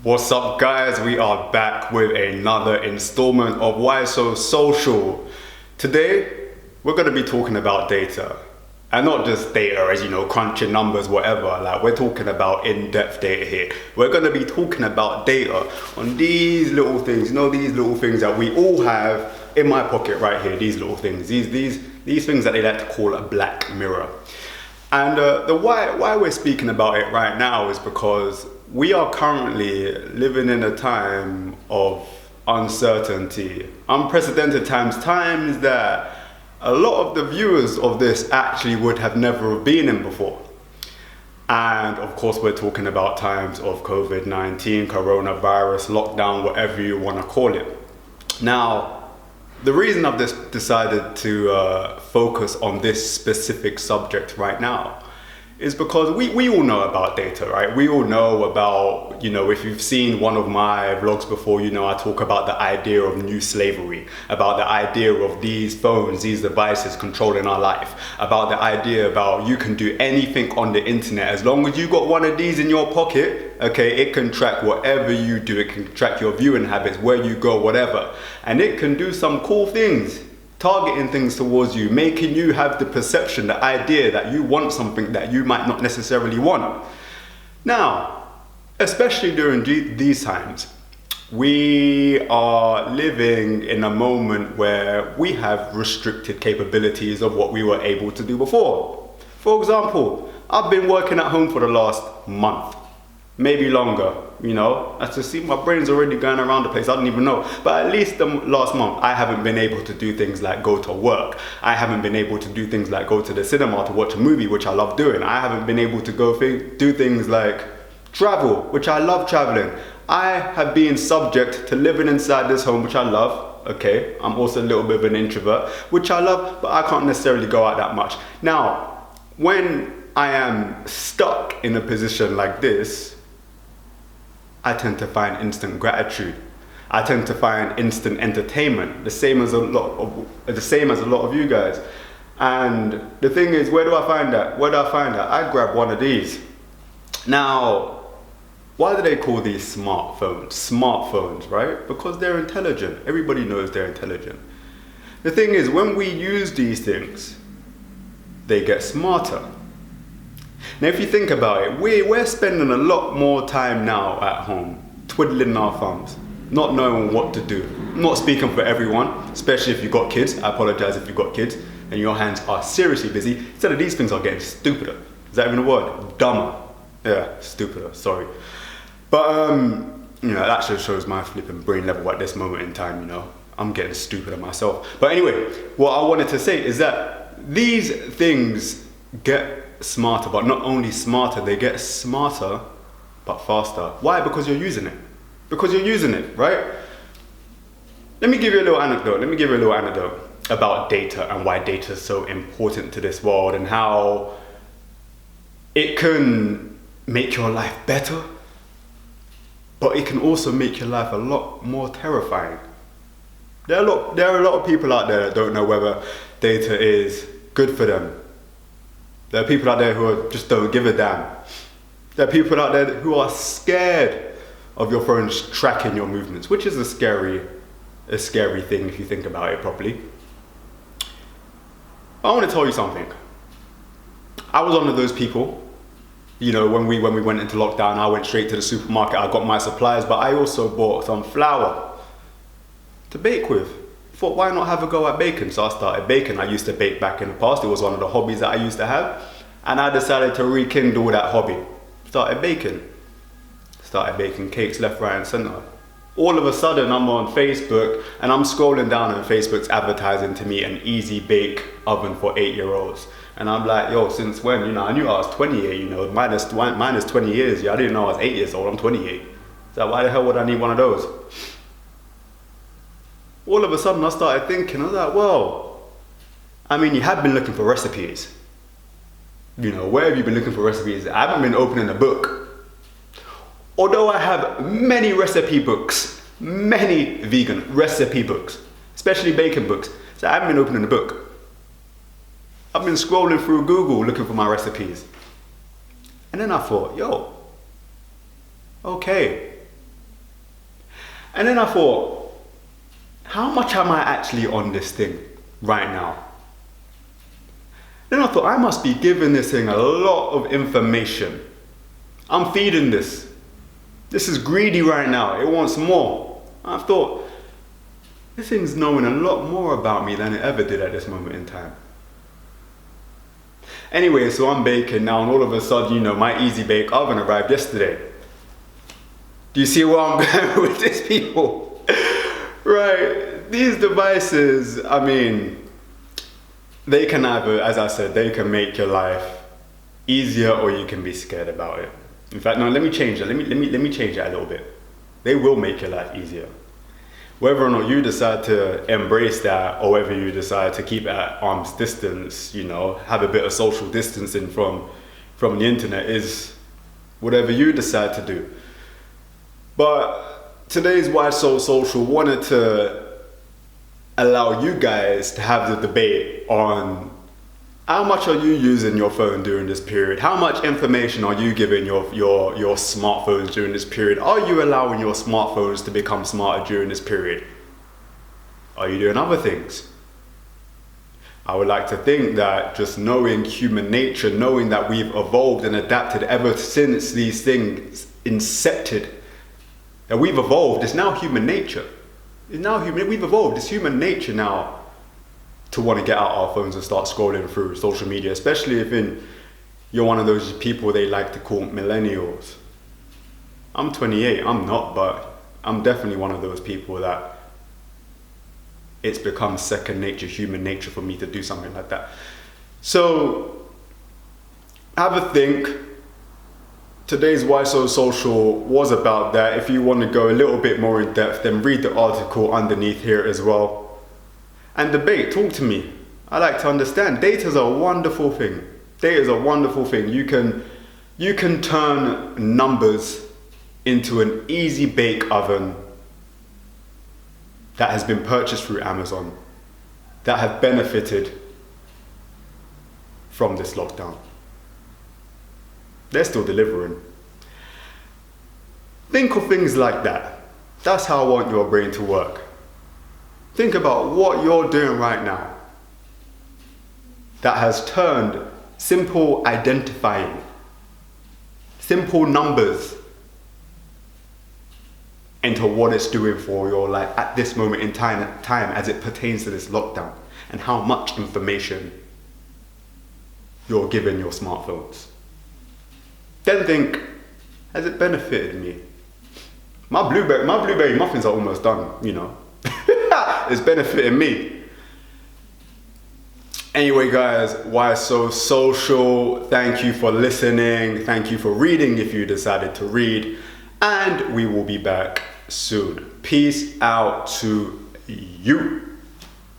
What's up, guys? We are back with another installment of Why So Social. Today, we're going to be talking about data. And not just data as, crunching numbers, whatever. Like, we're talking about in-depth data here. We're going to be talking about data on these little things. These little things that we all have in my pocket right here. These little things. These things that they like to call a black mirror. And the why we're speaking about it right now is because we are currently living in a time of uncertainty, unprecedented times that a lot of the viewers of this actually would have never been in before. And of course, we're talking about times of COVID-19, coronavirus, lockdown, whatever you want to call it. Now, the reason I've decided to focus on this specific subject right now is because we all know about data, right? We all know about, if you've seen one of my vlogs before, I talk about the idea of new slavery, about the idea of these phones, these devices controlling our life, about the idea about you can do anything on the internet as long as you got one of these in your pocket. Okay, it can track whatever you do, it can track your viewing habits, where you go, whatever. And it can do some cool things, targeting things towards you, making you have the perception, the idea that you want something that you might not necessarily want. Now, especially during these times, we are living in a moment where we have restricted capabilities of what we were able to do before. For example, I've been working at home for the last month. Maybe longer, as to see, my brain's already going around the place, I don't even know. But at least the last month, I haven't been able to do things like go to work. I haven't been able to do things like go to the cinema to watch a movie, which I love doing. I haven't been able to do things like travel, which I love traveling. I have been subject to living inside this home, which I love. Okay, I'm also a little bit of an introvert, which I love, but I can't necessarily go out that much. Now, when I am stuck in a position like this, I tend to find instant gratitude. I tend to find instant entertainment, the same as a lot of you guys. And the thing is, where do I find that? I grab one of these. Now, why do they call these smartphones? Smartphones, right? Because they're intelligent. Everybody knows they're intelligent. The thing is, when we use these things, they get smarter. Now, if you think about it, we're spending a lot more time now at home, twiddling our thumbs, not knowing what to do. I'm not speaking for everyone, especially if you've got kids. I apologize if you've got kids and your hands are seriously busy. Instead of these things are getting stupider. Is that even a word? Dumber. Yeah, stupider, sorry. But, that just shows my flipping brain level at this moment in time, I'm getting stupider myself. But anyway, what I wanted to say is that these things get smarter, but not only smarter, they get smarter but faster. Why? Because you're using it. Right? Let me give you a little anecdote about data and why data is so important to this world and how it can make your life better, but it can also make your life a lot more terrifying. There are a lot of people out there that don't know whether data is good for them. There are people out there who just don't give a damn. There are people out there who are scared of your phones tracking your movements, which is a scary thing if you think about it properly. I want to tell you something. I was one of those people, when we went into lockdown, I went straight to the supermarket, I got my supplies, but I also bought some flour to bake with. Thought, why not have a go at baking? So I started baking. I used to bake back in the past. It was one of the hobbies that I used to have. And I decided to rekindle that hobby. Started baking cakes left, right and center. All of a sudden I'm on Facebook and I'm scrolling down and Facebook's advertising to me an easy bake oven for 8-year-olds. And I'm like, yo, since when? I knew I was 28, minus 20 years. I didn't know I was 8 years old, I'm 28. So why the hell would I need one of those? All of a sudden I started thinking, I was like, well, you have been looking for recipes. Where have you been looking for recipes? I haven't been opening a book. Although I have many recipe books, many vegan recipe books, especially baking books. So I haven't been opening a book. I've been scrolling through Google looking for my recipes. And then I thought, yo, okay, And then I thought, how much am I actually on this thing right now? Then I thought, I must be giving this thing a lot of information. I'm feeding this. This is greedy right now. It wants more. I thought, this thing's knowing a lot more about me than it ever did at this moment in time. Anyway, so I'm baking now, and all of a sudden, you know, my Easy Bake Oven arrived yesterday. Do you see where I'm going with this, people? Right, these devices, I mean, they can either, as I said, they can make your life easier, or you can be scared about it. In fact, no, let me change it. Let me change it a little bit. They will make your life easier. Whether or not you decide to embrace that, or whether you decide to keep it at arm's distance, you know, have a bit of social distancing from the internet, is whatever you decide to do. But today's Why So Social wanted to allow you guys to have the debate on how much are you using your phone during this period? How much information are you giving your smartphones during this period? Are you allowing your smartphones to become smarter during this period? Are you doing other things? I would like to think that just knowing human nature, knowing that we've evolved and adapted ever since these things incepted, that we've evolved, it's now human nature. We've evolved, it's human nature now to want to get out our phones and start scrolling through social media, especially if you're one of those people they like to call millennials. I'm 28, I'm not, but I'm definitely one of those people that it's become second nature, human nature for me to do something like that. So have a think. Today's Why So Social was about that. If you want to go a little bit more in depth, then read the article underneath here as well. And debate, talk to me. I like to understand. Data's a wonderful thing. Data's a wonderful thing. You can turn numbers into an Easy Bake Oven that has been purchased through Amazon, that have benefited from this lockdown. They're still delivering. Think of things like that. That's how I want your brain to work. Think about what you're doing right now that has turned simple identifying, simple numbers into what it's doing for your life at this moment in time as it pertains to this lockdown, and how much information you're giving your smartphones. Then think, has it benefited me? My blueberry muffins are almost done, you know. It's benefiting me. Anyway, guys, Why So Social? Thank you for listening. Thank you for reading if you decided to read. And we will be back soon. Peace out to you.